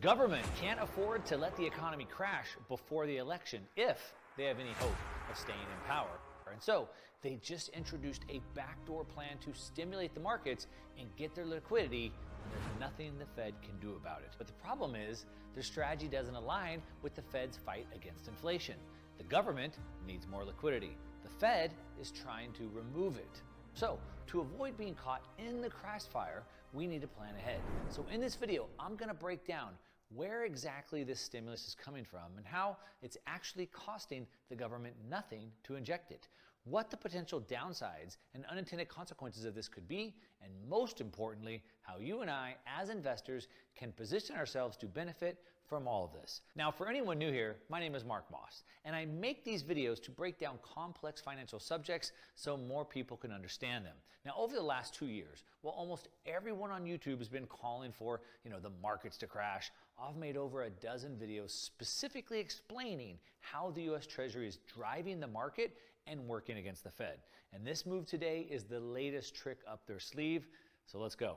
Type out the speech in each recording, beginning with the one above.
government can't afford to let the economy crash before the election if they have any hope of staying in power. And so they just introduced a backdoor plan to stimulate the markets and get their liquidity, and there's nothing the Fed can do about it. But the problem is their strategy doesn't align with the Fed's fight against inflation. The government needs more liquidity. The Fed is trying to remove it. So to avoid being caught in the crossfire, we need to plan ahead. So in this video, I'm going to break down where exactly this stimulus is coming from and how it's actually costing the government nothing to inject it, what the potential downsides and unintended consequences of this could be, and most importantly, how you and I, as investors, can position ourselves to benefit from all of this. Now, for anyone new here, my name is Mark Moss, and I make these videos to break down complex financial subjects so more people can understand them. Now, over the last 2 years, while almost everyone on YouTube has been calling for, the markets to crash, I've made over a dozen videos specifically explaining how the US Treasury is driving the market and working against the Fed. And this move today is the latest trick up their sleeve. So let's go.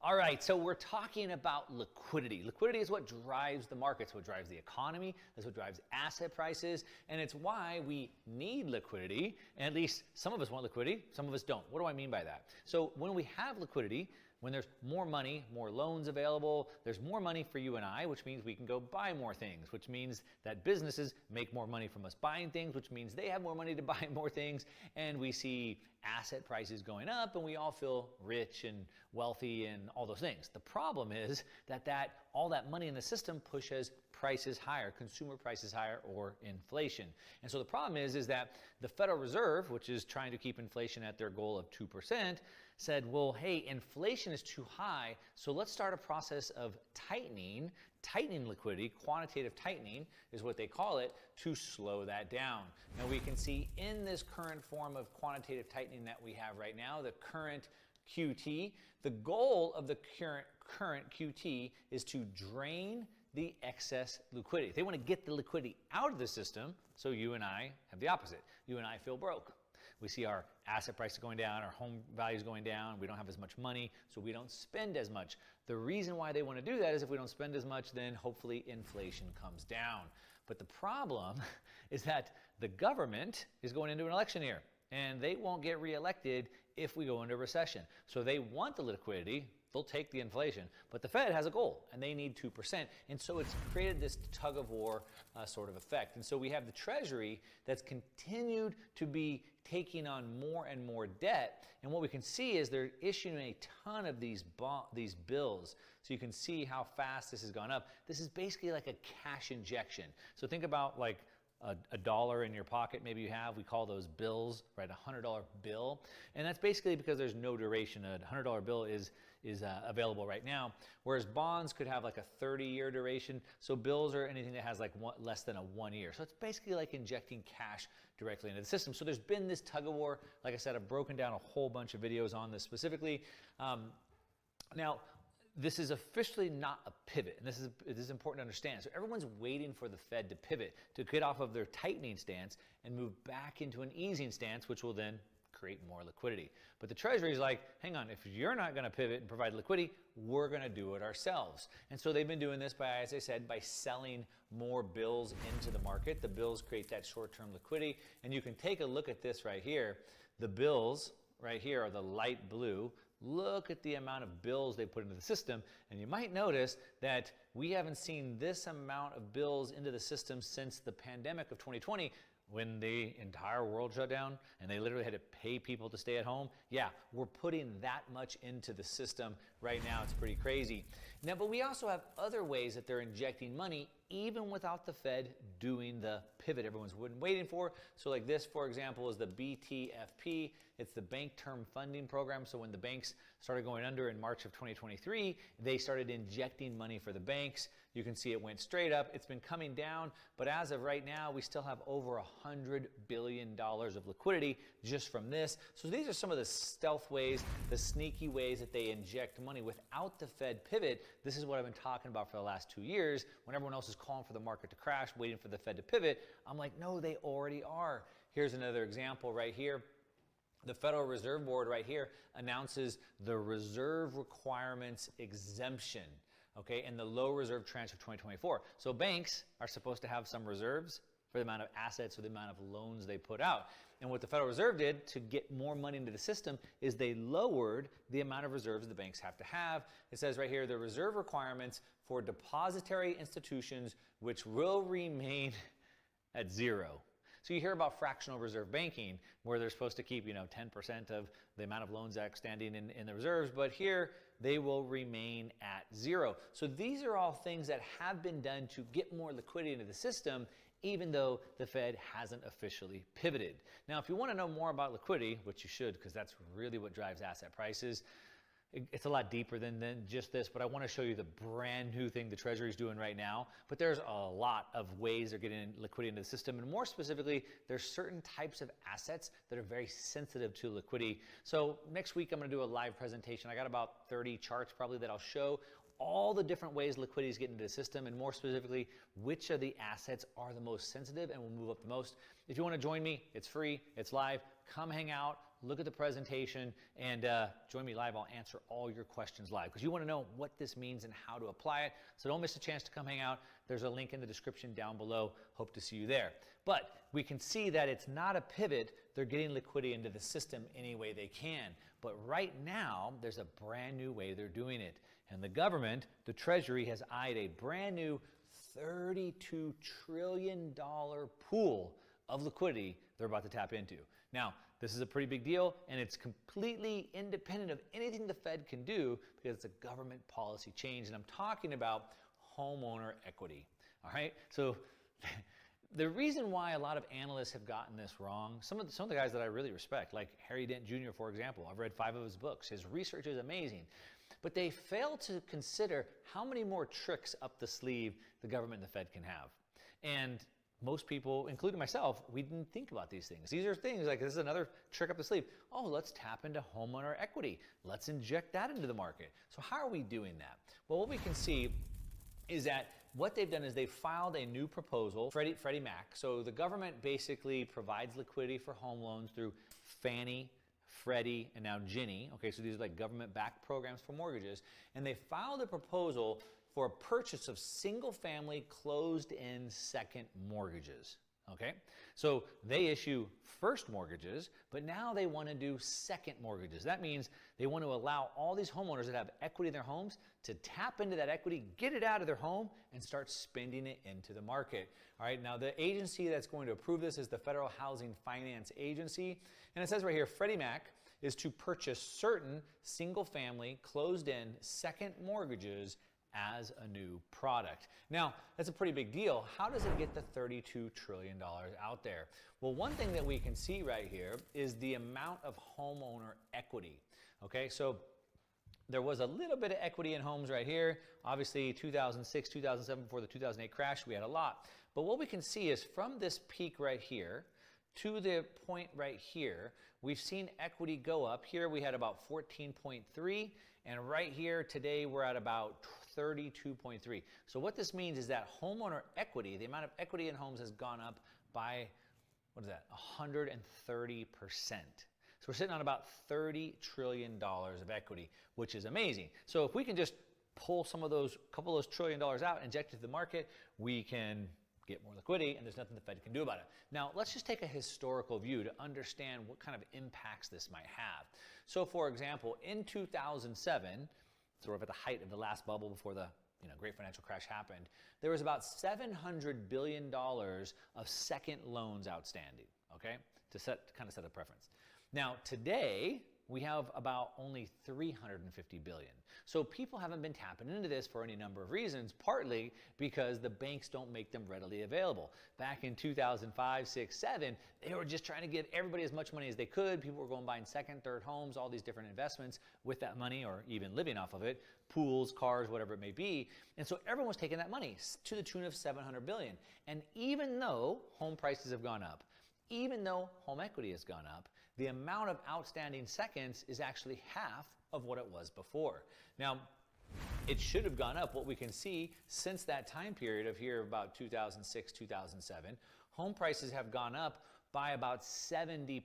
All right, so we're talking about liquidity. Liquidity is what drives the markets, what drives the economy, that's what drives asset prices, and it's why we need liquidity. And at least some of us want liquidity, some of us don't. What do I mean by that? So when we have liquidity, when there's more money, more loans available, there's more money for you and I, which means we can go buy more things, which means that businesses make more money from us buying things, which means they have more money to buy more things, and we see asset prices going up, and we all feel rich and wealthy and all those things. The problem is that all that money in the system pushes prices higher, consumer prices higher, or inflation. And so the problem is that the Federal Reserve, which is trying to keep inflation at their goal of 2%, said, well, hey, inflation is too high, so let's start a process of tightening liquidity. Quantitative tightening is what they call it, to slow that down. Now we can see in this current form of quantitative tightening that we have right now, the current QT, the goal of the current QT is to drain the excess liquidity. They want to get the liquidity out of the system, so you and I have the opposite. You and I feel broke. We see our asset prices going down, our home values going down, we don't have as much money, so we don't spend as much. The reason why they want to do that is if we don't spend as much, then hopefully inflation comes down. But the problem is that the government is going into an election year, and they won't get reelected if we go into a recession. So they want the liquidity, they'll take the inflation, but the Fed has a goal and they need 2%. And so it's created this tug of war sort of effect. And so we have the Treasury that's continued to be taking on more and more debt. And what we can see is they're issuing a ton of these bills. So you can see how fast this has gone up. This is basically like a cash injection. So think about like a dollar in your pocket, maybe you have, we call those bills, right? $100 bill. And that's basically because there's no duration. A $100 bill is available right now, whereas bonds could have like a 30-year duration. So bills are anything that has like less than a 1 year. So it's basically like injecting cash directly into the system. So there's been this tug of war. Like I said, I've broken down a whole bunch of videos on this specifically. Now, this is officially not a pivot, and this is important to understand. So everyone's waiting for the Fed to pivot, to get off of their tightening stance and move back into an easing stance, which will then create more liquidity. But the Treasury is like, hang on, if you're not going to pivot and provide liquidity, we're going to do it ourselves. And so they've been doing this by, as I said, by selling more bills into the market. The bills create that short-term liquidity, and you can take a look at this right here. The bills right here are the light blue. Look at the amount of bills they put into the system, and you might notice that we haven't seen this amount of bills into the system since the pandemic of 2020, when the entire world shut down and they literally had to pay people to stay at home. Yeah, we're putting that much into the system right now. It's pretty crazy. Now, but we also have other ways that they're injecting money even without the Fed doing the pivot everyone's been waiting for. So like this, for example, is the BTFP. It's the Bank Term Funding Program. So when the banks started going under in March of 2023, they started injecting money for the banks. You can see it went straight up. It's been coming down, but as of right now, we still have over $100 billion of liquidity just from this. So these are some of the stealth ways, the sneaky ways that they inject money without the Fed pivot. This is what I've been talking about for the last 2 years. When everyone else is calling for the market to crash, waiting for the Fed to pivot, I'm like, no, they already are. Here's another example right here. The Federal Reserve Board right here announces the reserve requirements exemption. okay, in the low reserve tranche of 2024. So banks are supposed to have some reserves for the amount of assets or the amount of loans they put out. And what the Federal Reserve did to get more money into the system is they lowered the amount of reserves the banks have to have. It says right here, the reserve requirements for depository institutions which will remain at zero. So you hear about fractional reserve banking where they're supposed to keep, 10% of the amount of loans outstanding in the reserves, but here they will remain at zero. So these are all things that have been done to get more liquidity into the system, even though the Fed hasn't officially pivoted. Now, if you want to know more about liquidity, which you should, because that's really what drives asset prices, it's a lot deeper than just this, but I want to show you the brand new thing the Treasury is doing right now. But there's a lot of ways they're getting liquidity into the system, and more specifically, there's certain types of assets that are very sensitive to liquidity. So next week, I'm going to do a live presentation. I got about 30 charts probably that I'll show all the different ways liquidity is getting into the system, and more specifically, which of the assets are the most sensitive and will move up the most. If you want to join me, it's free, it's live. Come hang out, look at the presentation, and join me live. I'll answer all your questions live because you want to know what this means and how to apply it. So don't miss a chance to come hang out. There's a link in the description down below. Hope to see you there. But we can see that it's not a pivot. They're getting liquidity into the system any way they can. But right now, there's a brand new way they're doing it. And the government, the Treasury, has eyed a brand new $32 trillion pool of liquidity they're about to tap into. Now, this is a pretty big deal, and it's completely independent of anything the Fed can do because it's a government policy change, and I'm talking about homeowner equity, all right? So the reason why a lot of analysts have gotten this wrong, some of the guys that I really respect, like Harry Dent Jr., for example, I've read 5 of his books. His research is amazing. But they fail to consider how many more tricks up the sleeve the government and the Fed can have. And most people, including myself, we didn't think about these things. These are things like, this is another trick up the sleeve. Oh, let's tap into homeowner equity. Let's inject that into the market. So how are we doing that? Well, what we can see is that what they've done is they've filed a new proposal, Freddie Mac. So the government basically provides liquidity for home loans through Fannie, Freddie, and now Ginnie. Okay, so these are like government-backed programs for mortgages. And they filed a proposal for a purchase of single-family closed-end second mortgages. Okay, so they issue first mortgages, but now they want to do second mortgages. That means they want to allow all these homeowners that have equity in their homes to tap into that equity, get it out of their home, and start spending it into the market. All right, now the agency that's going to approve this is the Federal Housing Finance Agency. And it says right here, Freddie Mac is to purchase certain single-family closed-end second mortgages as a new product. Now, that's a pretty big deal. How does it get the $32 trillion out there? Well, one thing that we can see right here is the amount of homeowner equity. Okay, so there was a little bit of equity in homes right here. Obviously, 2006, 2007, before the 2008 crash, we had a lot. But what we can see is from this peak right here to the point right here, we've seen equity go up. Here we had about 14.3, and right here today we're at about 32.3. So what this means is that homeowner equity, the amount of equity in homes has gone up by, what is that, 130%. So we're sitting on about $30 trillion of equity, which is amazing. So if we can just pull some of those, couple of those $1 trillion out, inject it to the market, we can get more liquidity, and there's nothing the Fed can do about it. Now, let's just take a historical view to understand what kind of impacts this might have. So, for example, in 2007, sort of at the height of the last bubble before the great financial crash happened, there was about $700 billion of second loans outstanding, okay, to kind of set a preference. Now, today, we have about only $350 billion. So people haven't been tapping into this for any number of reasons, partly because the banks don't make them readily available. Back in 2005, 6, 7, they were just trying to give everybody as much money as they could. People were going buying second, third homes, all these different investments with that money, or even living off of it, pools, cars, whatever it may be. And so everyone was taking that money to the tune of $700 billion. And even though home prices have gone up, even though home equity has gone up, the amount of outstanding seconds is actually half of what it was before. Now, it should have gone up. What we can see since that time period of here about 2006, 2007, home prices have gone up by about 70%.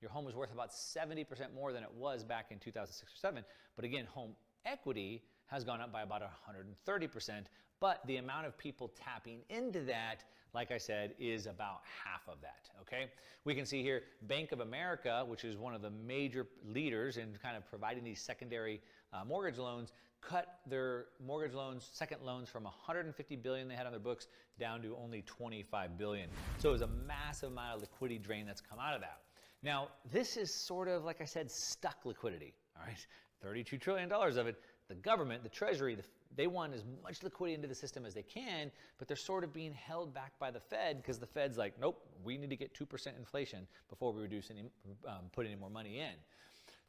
Your home is worth about 70% more than it was back in 2006 or 7. But again, home equity has gone up by about 130%, but the amount of people tapping into that, like I said, is about half of that, okay? We can see here Bank of America, which is one of the major leaders in kind of providing these secondary mortgage loans, cut their mortgage loans, second loans, from 150 billion they had on their books down to only 25 billion. So it was a massive amount of liquidity drain that's come out of that. Now, this is sort of, like I said, stuck liquidity, all right? $32 trillion of it. The government, the Treasury, they want as much liquidity into the system as they can, but they're sort of being held back by the Fed because the Fed's like, nope, we need to get 2% inflation before we put any more money in.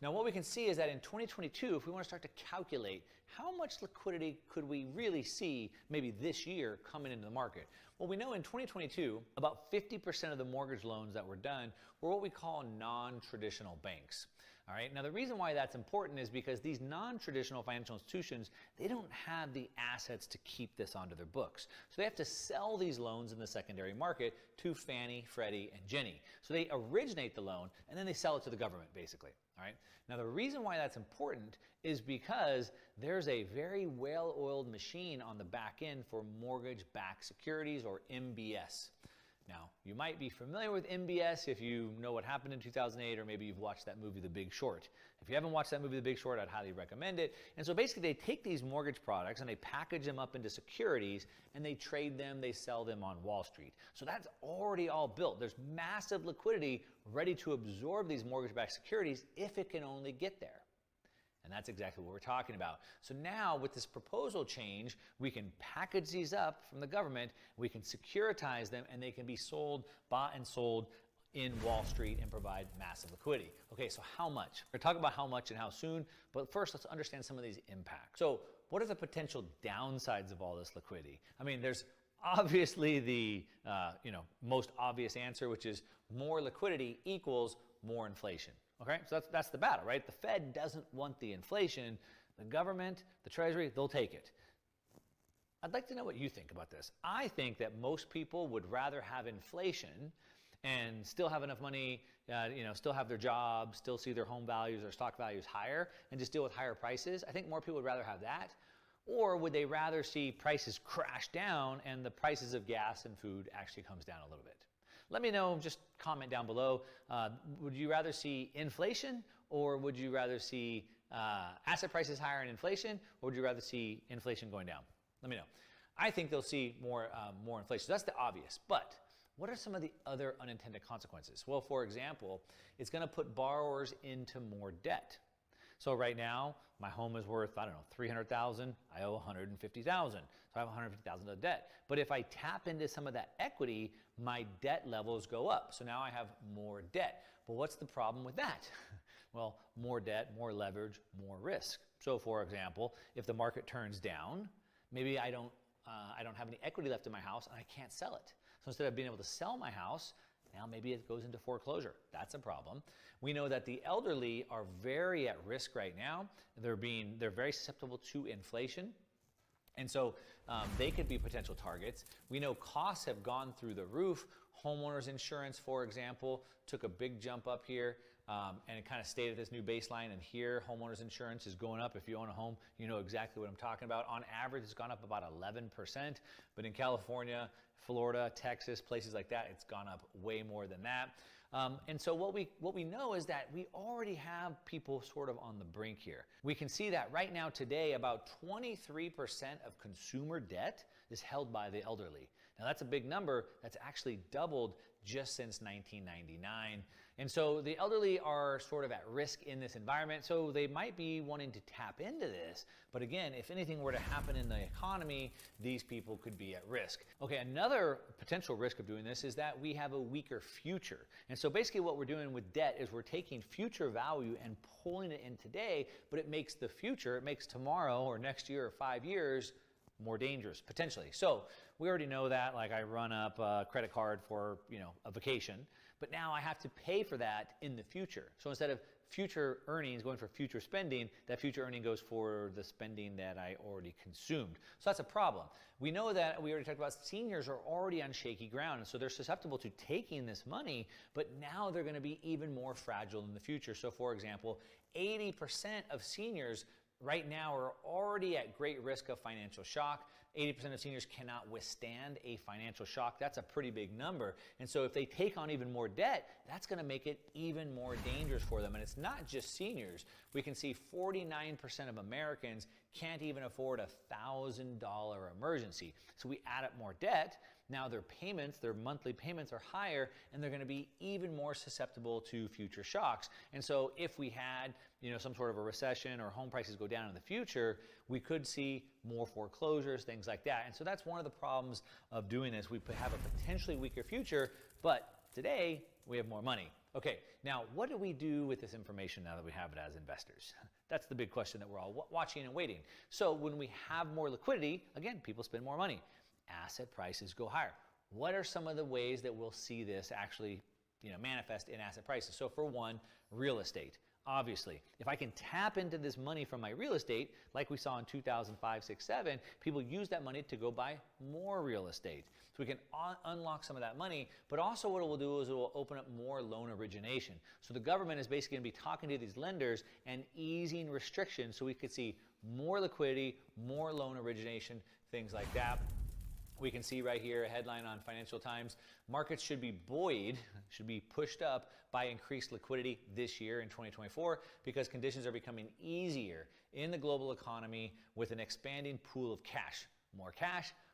Now, what we can see is that in 2022, if we want to start to calculate how much liquidity could we really see maybe this year coming into the market? Well, we know in 2022, about 50% of the mortgage loans that were done were what we call non-traditional banks. All right. Now, the reason why that's important is because these non-traditional financial institutions, they don't have the assets to keep this onto their books. So they have to sell these loans in the secondary market to Fannie, Freddie, and Ginnie. So they originate the loan and then they sell it to the government, basically. All right. Now, the reason why that's important is because there's a very well-oiled machine on the back end for mortgage-backed securities, or MBS. Now, you might be familiar with MBS if you know what happened in 2008, or maybe you've watched that movie, The Big Short. If you haven't watched that movie, The Big Short, I'd highly recommend it. And so basically they take these mortgage products and they package them up into securities and they trade them, they sell them on Wall Street. So that's already all built. There's massive liquidity ready to absorb these mortgage-backed securities if it can only get there. And that's exactly what we're talking about. So now with this proposal change, we can package these up from the government, we can securitize them, and they can be sold, bought and sold in Wall Street and provide massive liquidity. Okay, so how much? We're going to talk about how much and how soon, but first let's understand some of these impacts. So what are the potential downsides of all this liquidity? I mean, there's obviously the most obvious answer, which is more liquidity equals more inflation. Okay, so that's the battle, right? The Fed doesn't want the inflation. The government, the Treasury, they'll take it. I'd like to know what you think about this. I think that most people would rather have inflation and still have enough money, still have their jobs, still see their home values or stock values higher, and just deal with higher prices. I think more people would rather have that. Or would they rather see prices crash down and the prices of gas and food actually comes down a little bit? Let me know, just comment down below. Would you rather see inflation, or would you rather see asset prices higher and inflation, or would you rather see inflation going down? Let me know. I think they'll see more inflation. So that's the obvious. But what are some of the other unintended consequences? Well, for example, it's going to put borrowers into more debt. So right now, my home is worth, I don't know, $300,000. I owe $150,000. So I have $150,000 of debt. But if I tap into some of that equity, my debt levels go up. So now I have more debt. But what's the problem with that? Well, more debt, more leverage, more risk. So for example, if the market turns down, maybe I don't have any equity left in my house and I can't sell it. So instead of being able to sell my house, now maybe it goes into foreclosure. That's a problem. We know that the elderly are very at risk right now. They're very susceptible to inflation. And so they could be potential targets. We know costs have gone through the roof. Homeowners insurance, for example, took a big jump up here, and it kind of stayed at this new baseline. And here, homeowners insurance is going up. If you own a home, you know exactly what I'm talking about. On average, it's gone up about 11%. But in California, Florida, Texas, places like that, it's gone up way more than that. And so what we know is that we already have people sort of on the brink here. We can see that right now today, about 23% of consumer debt is held by the elderly. Now that's a big number. That's actually doubled just since 1999. And so the elderly are sort of at risk in this environment. So they might be wanting to tap into this. But again, if anything were to happen in the economy, these people could be at risk. Okay, another potential risk of doing this is that we have a weaker future. And so basically what we're doing with debt is we're taking future value and pulling it in today, but it makes the future, it makes tomorrow or next year or 5 years more dangerous, potentially. So we already know that, like I run up a credit card for, a vacation, but now I have to pay for that in the future. So instead of future earnings going for future spending, that future earning goes for the spending that I already consumed. So that's a problem. We know that we already talked about seniors are already on shaky ground, and so they're susceptible to taking this money, but now they're going to be even more fragile in the future. So for example, 80% of seniors right now are already at great risk of financial shock. 80% of seniors cannot withstand a financial shock. That's a pretty big number. And so if they take on even more debt, that's going to make it even more dangerous for them. And it's not just seniors. We can see 49% of Americans can't even afford a $1,000 emergency. So we add up more debt. Now their payments, their monthly payments are higher, and they're going to be even more susceptible to future shocks. And so if we had, some sort of a recession or home prices go down in the future, we could see more foreclosures, things like that. And so that's one of the problems of doing this. We have a potentially weaker future, but today we have more money. Okay, now what do we do with this information now that we have it as investors? That's the big question that we're all watching and waiting. So when we have more liquidity, again, people spend more money. Asset prices go higher. What are some of the ways that we'll see this actually manifest in asset prices? So for one, real estate. Obviously, if I can tap into this money from my real estate, like we saw in 2005, 6, 7, people use that money to go buy more real estate. So we can unlock some of that money, but also what it will do is it will open up more loan origination. So the government is basically going to be talking to these lenders and easing restrictions so we could see more liquidity, more loan origination, things like that. We can see right here a headline on Financial Times, markets should be buoyed, should be pushed up by increased liquidity this year in 2024 because conditions are becoming easier in the global economy with an expanding pool of cash,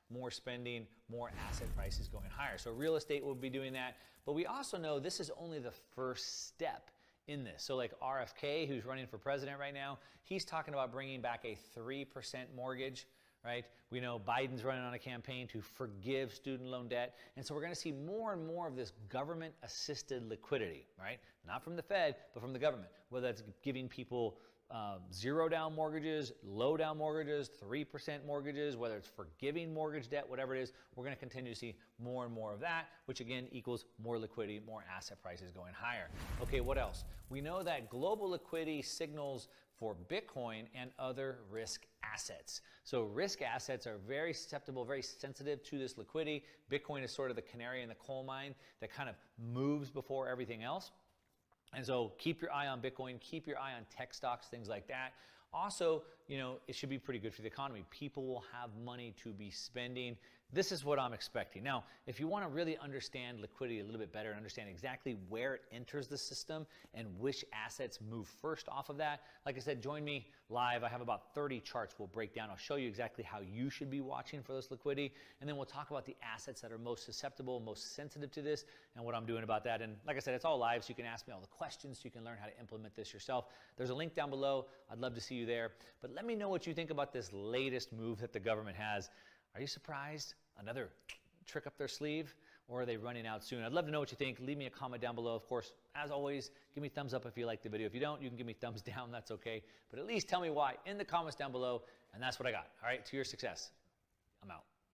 more spending, more asset prices going higher. So real estate will be doing that, but we also know this is only the first step in this. So like RFK, who's running for president right now, he's talking about bringing back a 3% mortgage. Right? We know Biden's running on a campaign to forgive student loan debt. And so we're going to see more and more of this government-assisted liquidity, right? Not from the Fed, but from the government, whether that's giving people zero-down mortgages, low-down mortgages, 3% mortgages, whether it's forgiving mortgage debt, whatever it is, we're going to continue to see more and more of that, which again equals more liquidity, more asset prices going higher. Okay, what else? We know that global liquidity signals for Bitcoin and other risk assets. So risk assets are very susceptible, very sensitive to this liquidity. Bitcoin is sort of the canary in the coal mine that kind of moves before everything else. And so keep your eye on Bitcoin, keep your eye on tech stocks, things like that. Also, it should be pretty good for the economy. People will have money to be spending. This is what I'm expecting. Now, if you want to really understand liquidity a little bit better and understand exactly where it enters the system and which assets move first off of that, like I said, join me live. I have about 30 charts we'll break down. I'll show you exactly how you should be watching for this liquidity. And then we'll talk about the assets that are most susceptible, most sensitive to this, and what I'm doing about that. And like I said, it's all live, so you can ask me all the questions, so you can learn how to implement this yourself. There's a link down below. I'd love to see you there. But let me know what you think about this latest move that the government has. Are you surprised? Another trick up their sleeve? Or are they running out soon? I'd love to know what you think. Leave me a comment down below. Of course, as always, give me a thumbs up if you like the video. If you don't, you can give me thumbs down. That's okay. But at least tell me why in the comments down below. And that's what I got. All right, to your success. I'm out.